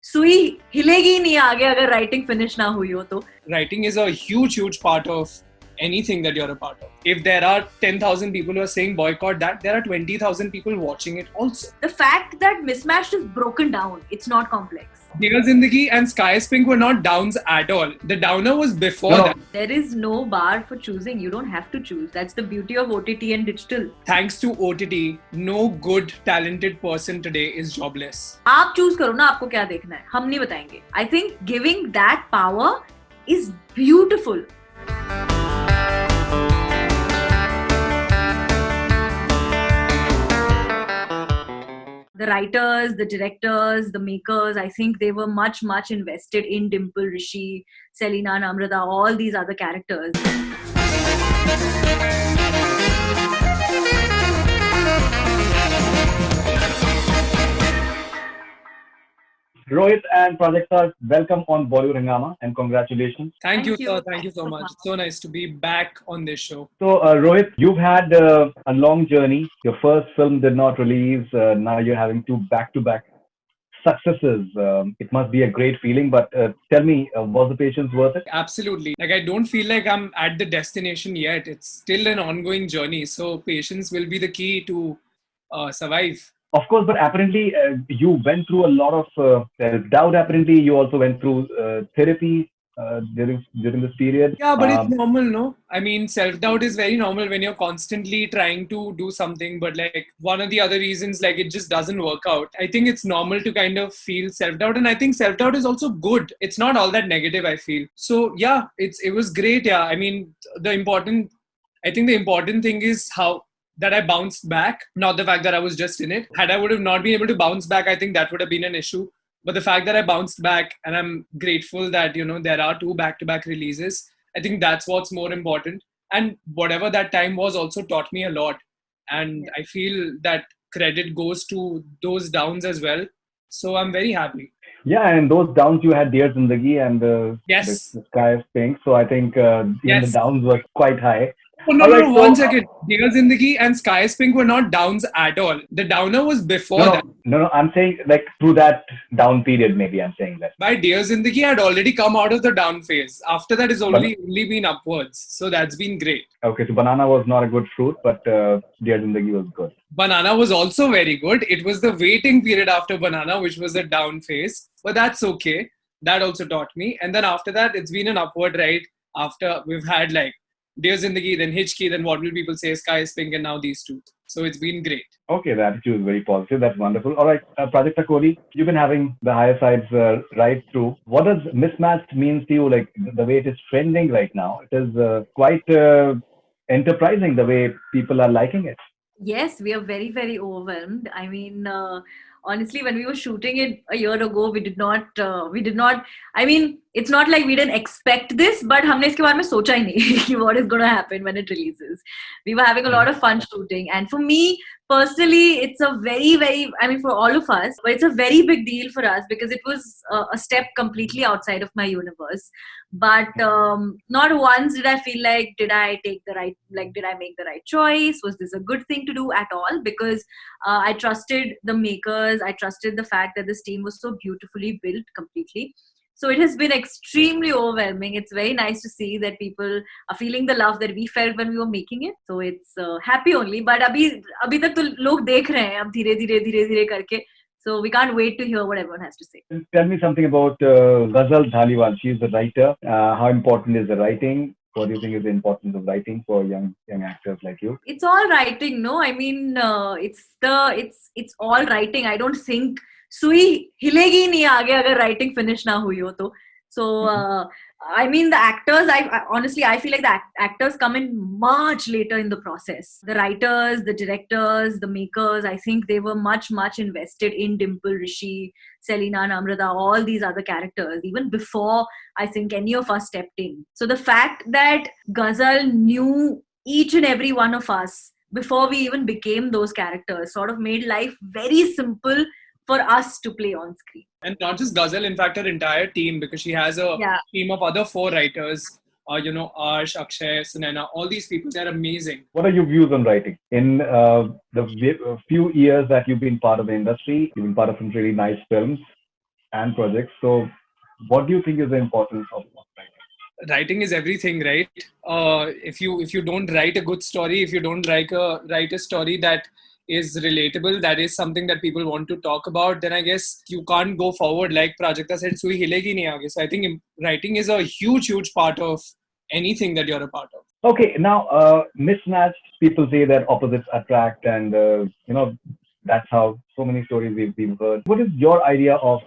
सुई हिलेगी ही नहीं आगे अगर राइटिंग फिनिश ना हुई हो तो. Writing is a huge part of anything that you're a part of. If there are 10,000 people who are saying boycott that, there are 20,000 people watching it also. The fact that Mismatched is broken down, it's not complex. Dear Zindagi and Sky's Pink were not downs at all. The downer was before that. There is no bar for choosing. You don't have to choose. That's the beauty of OTT and digital. Thanks to OTT, no good, talented person today is jobless. आप choose करो ना आपको क्या देखना है. हम नहीं बताएंगे. I think giving that power is beautiful. The writers, the directors, the makers, I think they were much invested in Dimple, Rishi, Selena, Namrata, all these other characters. Rohit and Prajakta, welcome on Bollywood Hungama and congratulations. Thank you, sir. Thank you so much. It's so nice to be back on this show. So, Rohit, you've had a long journey. Your first film did not release. Now you're having two back-to-back successes. It must be a great feeling, but tell me, was the patience worth it? Absolutely. Like, I don't feel like I'm at the destination yet. It's still an ongoing journey. So patience will be the key to survive. Of course, but apparently you went through a lot of self-doubt. Apparently, you also went through therapy during this period. Yeah, but it's normal, no? I mean, self-doubt is very normal when you're constantly trying to do something, but like one of the other reasons, like it just doesn't work out. I think it's normal to kind of feel self-doubt, and I think self-doubt is also good. It's not all that negative, I feel. So yeah, it was great. Yeah, I mean, the important thing is how that I bounced back, not the fact that I was just in it. Had I would have not been able to bounce back, I think that would have been an issue. But the fact that I bounced back, and I'm grateful that, there are two back-to-back releases, I think that's what's more important. And whatever that time was also taught me a lot. And I feel that credit goes to those downs as well. So I'm very happy. Yeah, and those downs you had Dear Zindagi and the Sky is Pink. So I think even the downs were quite high. Oh, no, one second. Dear Zindagi and Sky's Pink were not downs at all. The downer was before that. No, I'm saying like through that down period, maybe I'm saying that. By Dear Zindagi, I had already come out of the down phase. After that, it's only been upwards. So that's been great. Okay, so Banana was not a good fruit, but Dear Zindagi was good. Banana was also very good. It was the waiting period after Banana, which was a down phase. But that's okay. That also taught me. And then after that, it's been an upward ride. After we've had like Dear Zindagi, then Hitchki, then what will people say, Sky is Pink, and now these two. So it's been great. Okay, the attitude is very positive. That's wonderful. All right, Prajakta Koli, you've been having the higher sides right through. What does Mismatched mean to you? Like the way it is trending right now, it is quite enterprising the way people are liking it. Yes, we are very overwhelmed. I mean, honestly, when we were shooting it a year ago, we did not. I mean, it's not like we didn't expect this, but हमने इसके बारे में सोचा ही नहीं कि what is going to happen when it releases. We were having a lot of fun shooting, and for me personally, it's a very, I mean, for all of us, but it's a very big deal for us because it was a step completely outside of my universe. But not once did I feel like, did I make the right choice? Was this a good thing to do at all? Because I trusted the makers. I trusted the fact that this team was so beautifully built completely. So it has been extremely overwhelming. It's very nice to see that people are feeling the love that we felt when we were making it. So it's happy only. But अभी तक तो लोग देख रहे हैं अब धीरे करके. So we can't wait to hear what everyone has to say. Tell me something about Ghazal Dhaliwal. She's the writer. How important is the writing? What do you think is the importance of writing for young actors like you? It's all writing, no? I mean, it's all writing. I don't think सुई हिलेगी नहीं आगे अगर writing finish ना हुई हो तो. So I mean, the actors, I honestly feel like the actors come in much later in the process. The writers, the directors, the makers, I think they were much invested in Dimple, Rishi, Selena, Namrata, all these other characters, even before I think any of us stepped in. So the fact that Ghazal knew each and every one of us before we even became those characters sort of made life very simple for us to play on screen. And not just Ghazal, in fact, her entire team, because she has a team of other 4 writers, Arsh, Akshay, Sunaina, all these people, they're amazing. What are your views on writing? In the few years that you've been part of the industry, you've been part of some really nice films. and projects. So, what do you think is the importance of writing? Writing is everything, right? If you don't write a good story, if you don't write a story that is relatable, that is something that people want to talk about, then I guess you can't go forward. Like Prajakta said, "Sui hilegi nahi aage." So I think writing is a huge part of anything that you're a part of. Okay, now mismatched. People say that opposites attract, and that's how so many stories we've heard. What is your idea of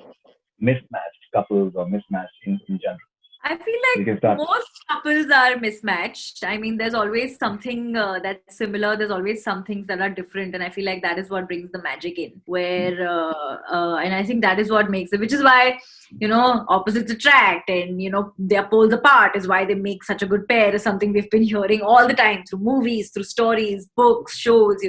mismatched couples or mismatched in general? I feel We like can start. most couples are mismatched. I mean, there's always something that's similar. There's always some things that are different, and I feel like that is what brings the magic in. And I think that is what makes it. Which is why opposites attract, and they're poles apart. Is why they make such a good pair. Is something we've been hearing all the time through movies, through stories, books, shows.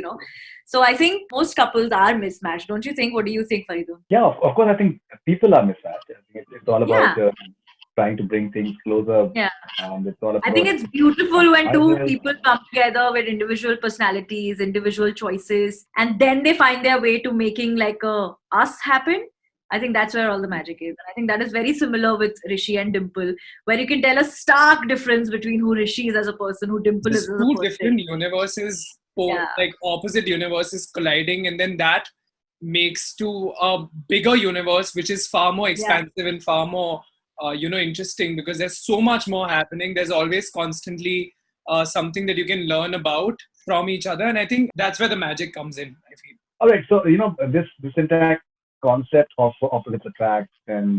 So I think most couples are mismatched. Don't you think? What do you think, Faridoon? Yeah, of course. I think people are mismatched. I think it's all about Yeah. trying to bring things closer, Yeah. and it's all I think about it's beautiful when two ideas. people come together with individual personalities, individual choices, and then they find their way to making like a us happen. I think that's where all the magic is. And I think that is very similar with Rishi and Dimple, where you can tell a stark difference between who Rishi is as a person, who Dimple is Just as a two person. different universes, Yeah. like opposite universes colliding, and then that makes to a bigger universe, which is far more Yeah. expansive and far more, interesting, because there's so much more happening. There's always constantly something that you can learn about from each other, and I think that's where the magic comes in, I feel. All right, so this entire concept of opposites attract and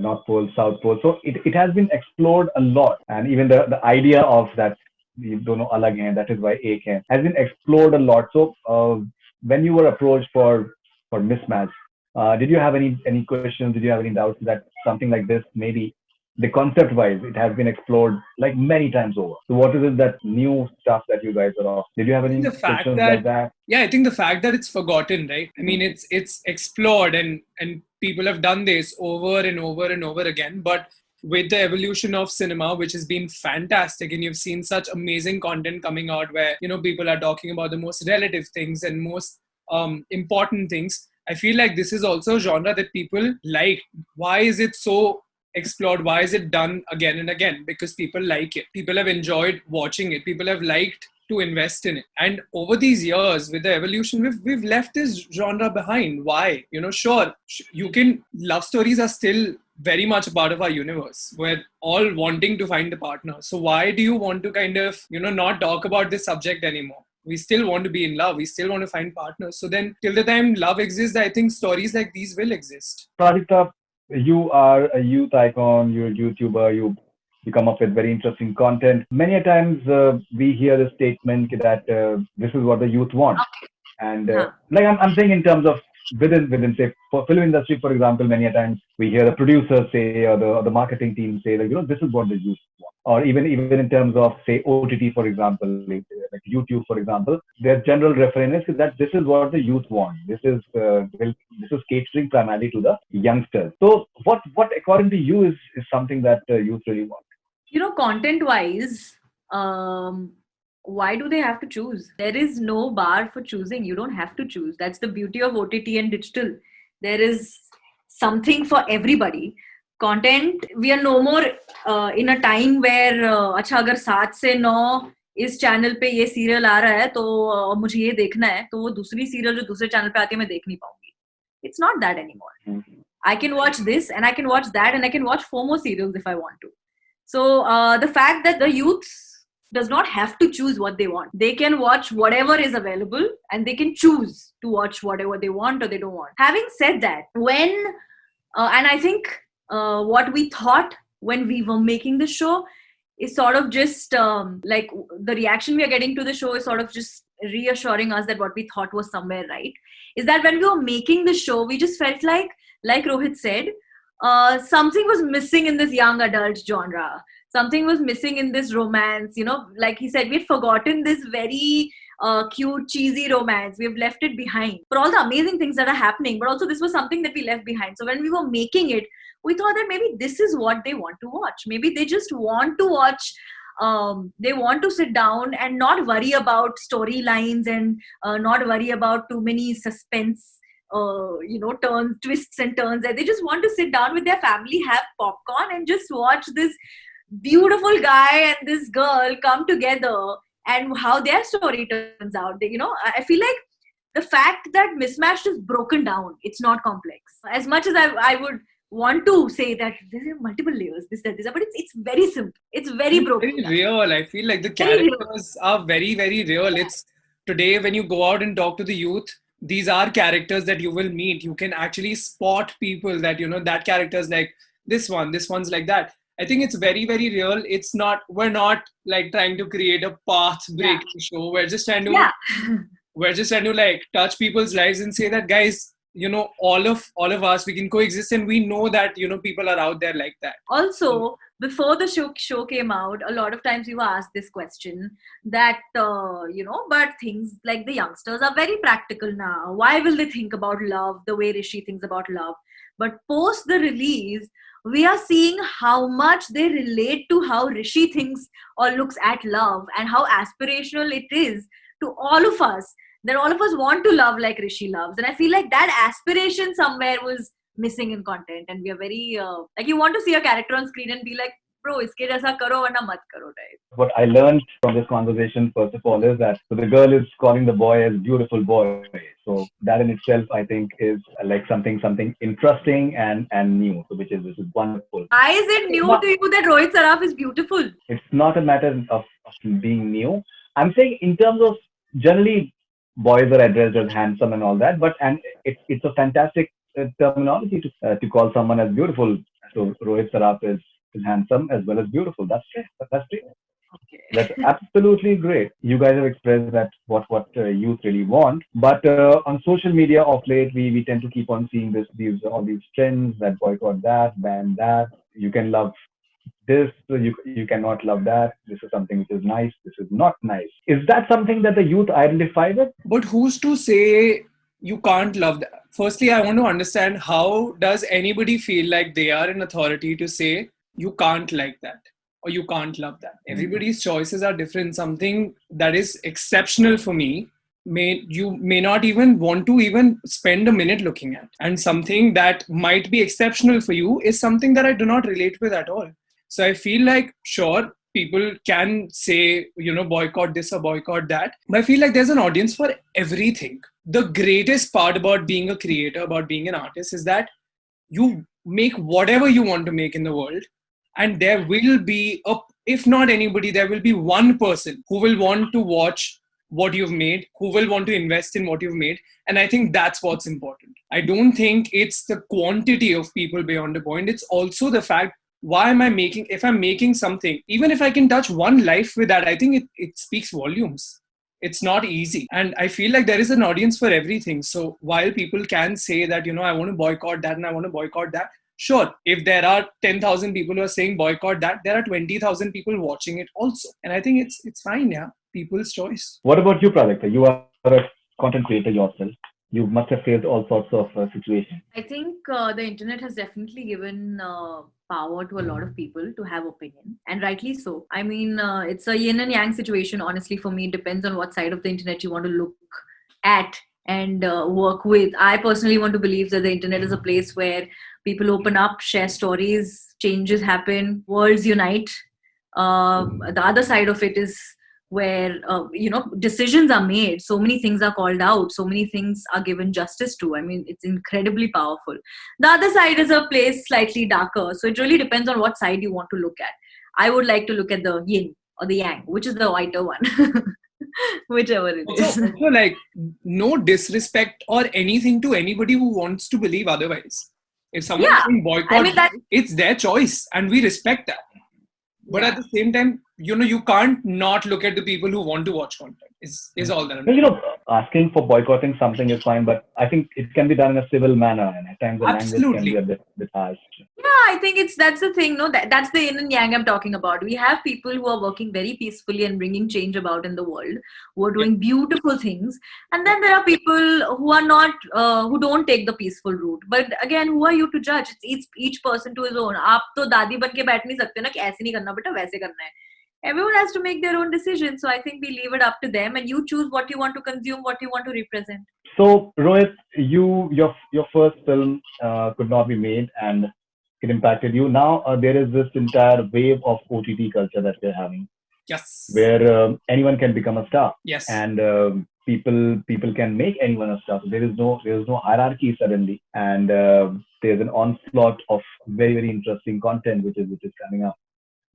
North Pole, South Pole. So it has been explored a lot, and even the idea of that you don't know alag hai, that is why ek hai, has been explored a lot. So when you were approached for mismatch, did you have any questions? Did you have any doubts that something like this maybe the concept wise it has been explored like many times over? So what is it that new stuff that you guys are off? Did you have I think any the fact questions like that that? I think the fact that it's forgotten, right? I mean, it's explored, and people have done this over and over and over again. But with the evolution of cinema, which has been fantastic, and you've seen such amazing content coming out where people are talking about the most relative things and most important things. I feel like this is also a genre that people like. Why is it so explored? Why is it done again and again? Because people like it. People have enjoyed watching it. People have liked to invest in it. And over these years, with the evolution, we've left this genre behind. Why? Sure, you can. Love stories are still very much a part of our universe. We're all wanting to find a partner. So why do you want to kind of not talk about this subject anymore? We still want to be in love. We still want to find partners. So then, till the time love exists, I think stories like these will exist. Prajakta, you are a youth icon, you're a YouTuber, you come up with very interesting content. Many a times we hear the statement that this is what the youth want. And Huh. like I'm saying in terms of within say for film industry, for example, many a times we hear the producers say or the marketing team say like this is what the youth want. Or even in terms of say OTT, for example, like YouTube, for example, their general reference is that this is what the youth want. This is catering primarily to the youngsters. So what according to you is something that youth really want? Content wise, why do they have to choose? There is no bar for choosing. You don't have to choose. That's the beauty of OTT and digital. There is something for everybody. Content, we are no more in a time where अच्छा अगर 7 से 9 इस channel पे ये serial आ रहा है तो मुझे ये देखना है तो वो दूसरी सीरियल जो दूसरे चैनल पे आती है मैं देख नहीं पाऊंगी. It's not that anymore. I can watch this and I can watch that and I can watch 4 more serials if I want to. So the fact that the youth does not have to choose what they want. They can watch whatever is available and they can choose to watch whatever they want or they don't want. Having said that, and I think what we thought when we were making the show is sort of just like the reaction we are getting to the show is sort of just reassuring us that what we thought was somewhere right. Is that when we were making the show, we just felt like Rohit said, something was missing in this young adult genre. Something was missing in this romance. Like he said, we've forgotten this very cute, cheesy romance. We've left it behind for all the amazing things that are happening. But also, this was something that we left behind. So when we were making it, we thought that maybe this is what they want to watch. Maybe they just want to watch. They want to sit down and not worry about storylines and not worry about too many suspense turns, twists and turns, and they just want to sit down with their family, have popcorn, and just watch this beautiful guy and this girl come together and how their story turns out. I feel like the fact that Mismatched is broken down, it's not complex. As much as I would want to say that there are multiple layers, this, that, this, that, but it's very simple. It's very broken Very down. real. I feel like the Very real. characters are very, very real. It's today when you go out and talk to the youth, these are characters that you will meet. You can actually spot people that, that character is like this one's like that. I think it's very, very real. We're not like trying to create a path breaking show. We're just trying to like touch people's lives and say that, guys, all of us, we can coexist, and we know that people are out there like that. Also, before the show came out, a lot of times we were asked this question that but things like the youngsters are very practical now. Why will they think about love the way Rishi thinks about love? But post the release, we are seeing how much they relate to how Rishi thinks or looks at love, and how aspirational it is to all of us, that all of us want to love like Rishi loves. And I feel like that aspiration somewhere was missing in content, and we are very like, you want to see a character on screen and be like, bro, iske jaisa karo warna mat karo, right? What I learned from this conversation, first of all, is that the girl is calling the boy as beautiful boy. So that in itself, I think, is like something interesting and new, so which is wonderful. Why is it new to you that Rohit Saraf is beautiful? It's not a matter of being new. I'm saying in terms of generally boys are addressed as handsome and all that, but it's a fantastic terminology to call someone as beautiful. So Rohit Saraf is handsome as well as beautiful. That's great. That's great. Okay. That's absolutely great. You guys have expressed that what youth really want. But on social media of late, we tend to keep on seeing all these trends that boycott that, ban that. You can love this, so you cannot love that. This is something which is nice. This is not nice. Is that something that the youth identify with? But who's to say you can't love that? Firstly, I want to understand, how does anybody feel like they are in authority to say you can't like that or you can't love that? Everybody's choices are different. Something that is exceptional for me, you may not even want to even spend a minute looking at. And something that might be exceptional for you is something that I do not relate with at all. So I feel like, sure, people can say, boycott this or boycott that. But I feel like there's an audience for everything. The greatest part about being a creator, about being an artist, is that you make whatever you want to make in the world. And there will be, if not anybody, there will be one person who will want to watch what you've made, who will want to invest in what you've made. And I think that's what's important. I don't think it's the quantity of people beyond a point. It's also the fact, if I'm making something, even if I can touch one life with that, I think it speaks volumes. It's not easy. And I feel like there is an audience for everything. So while people can say that, I want to boycott that and I want to boycott that, sure, if there are 10,000 people who are saying boycott that, there are 20,000 people watching it also. And I think it's fine, yeah. People's choice. What about you, Prajakta? You are a content creator yourself. You must have faced all sorts of situations. I think the internet has definitely given power to a lot of people to have opinion, and rightly so. I mean, it's a yin and yang situation. Honestly, for me, it depends on what side of the internet you want to look at and work with. I personally want to believe that the internet is a place where people open up, share stories, changes happen, worlds unite. The other side of it is where decisions are made, so many things are called out, so many things are given justice to. I mean, it's incredibly powerful. The other side is a place slightly darker, so it really depends on what side you want to look at. I would like to look at the yin or the yang, which is the whiter one. Whichever it is. Also, like, no disrespect or anything to anybody who wants to believe otherwise. If someone is saying boycott, it's their choice and we respect that. But at the same time, you can't not look at the people who want to watch content. Is all that I'm saying. Asking for boycotting something is fine, but I think it can be done in a civil manner, and at times the language can be a bit harsh. Yeah, I think that's the thing. No, that's the yin and yang I'm talking about. We have people who are working very peacefully and bringing change about in the world, who are doing beautiful things, and then there are people who are not, who don't take the peaceful route. But again, who are you to judge? It's each person to his own. आप तो दादी बन के बैठ नहीं सकते ना कि ऐसे नहीं करना बेटा वैसे करना है. everyone has to make their own decision. So I think we leave it up to them, and you choose what you want to consume, what you want to represent. So, Rohit, your first film could not be made, and it impacted you. Now there is this entire wave of OTT culture that we're having, Yes. where anyone can become a star, Yes. and people can make anyone a star. So there is no hierarchy suddenly, and there's an onslaught of very interesting content which is coming up.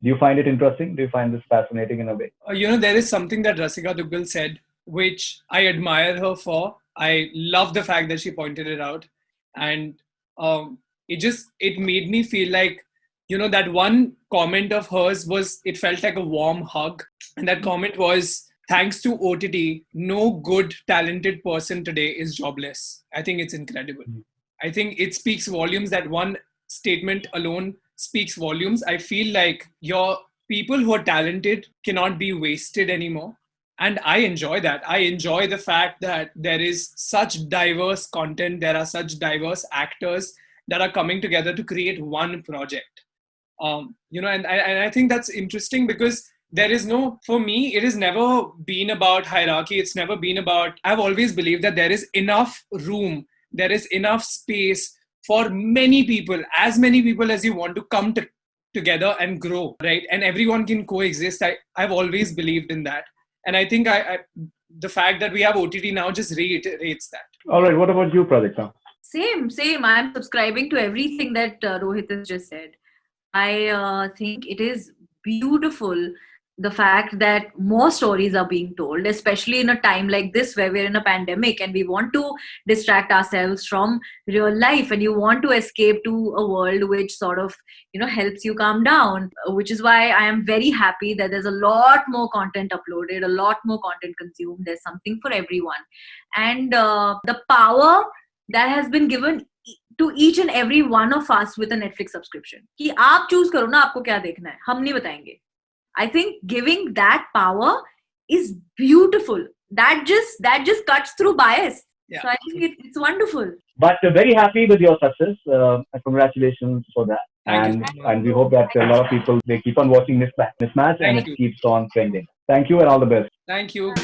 Do you find it interesting? Do you find this fascinating in a way? There is something that Rasika Duggal said, which I admire her for. I love the fact that she pointed it out. And it made me feel like, that one comment of hers it felt like a warm hug. And that comment was, thanks to OTT, no good, talented person today is jobless. I think it's incredible. I think it speaks volumes. That one statement alone speaks volumes. I feel like your people who are talented cannot be wasted anymore. And I enjoy that. I enjoy the fact that there is such diverse content. There are such diverse actors that are coming together to create one project. And I think that's interesting because there is for me, it has never been about hierarchy. It's never been about, I've always believed that there is enough room, there is enough space for many people, as many people as you want to come together and grow, right? And everyone can coexist. I've always believed in that. And I think the fact that we have OTT now just reiterates that. All right. What about you, Prajakta? Same. I'm subscribing to everything that Rohit has just said. I think it is beautiful, the fact that more stories are being told, especially in a time like this where we're in a pandemic and we want to distract ourselves from real life, and you want to escape to a world which sort of, helps you calm down, which is why I am very happy that there's a lot more content uploaded, a lot more content consumed. There's something for everyone. And the power that has been given to each and every one of us with a Netflix subscription, कि आप choose करो ना आपको क्या देखना है, हम नहीं बताएंगे. I think giving that power is beautiful. That just cuts through bias. Yeah. So I think it's wonderful. But very happy with your success. Congratulations for that. And we hope that a lot of people, they keep on watching Mismatched and it keeps on trending. Thank you and all the best. Thank you.